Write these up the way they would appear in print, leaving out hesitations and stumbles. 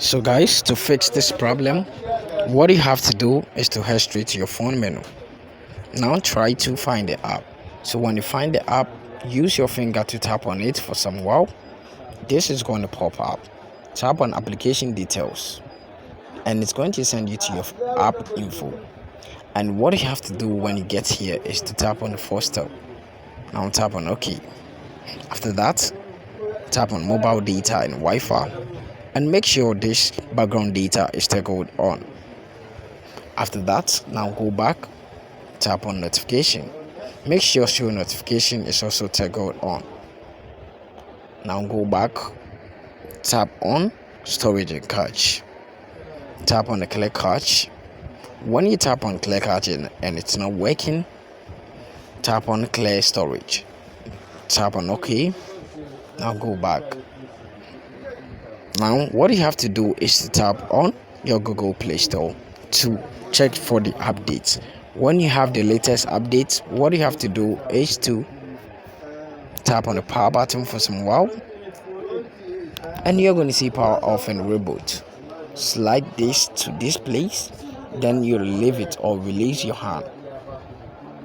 So guys, to fix this problem, what you have to do is to head straight to your phone menu. Now try to find the app. So when you find the app, use your finger to tap on it for some while. This is going to pop up. Tap on application details and it's going to send you to your app info. And what you have to do when you get here is to tap on the first step. Now tap on OK. After that, tap on mobile data and Wi-Fi and make sure this background data is toggled on. After that, now go back, tap on notification. Make sure show notification is also toggled on. Now go back, tap on storage and cache. Tap on the clear cache. When you tap on clear cache and it's not working, tap on clear storage. Tap on OK. Now go back. Now what you have to do is to tap on your Google Play Store to check for the updates. When you have the latest updates, what you have to do is to tap on the power button for some while and you're going to see power off and reboot. Slide this to this place, then you leave it or release your hand,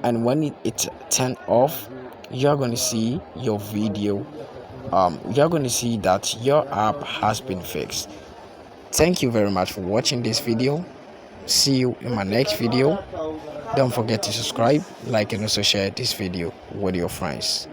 and when it's turned off, you're going to see your video. You're going to see that your app has been fixed. Thank you very much for watching this video. See you in my next video. Don't forget to subscribe, like, and also share this video with your friends.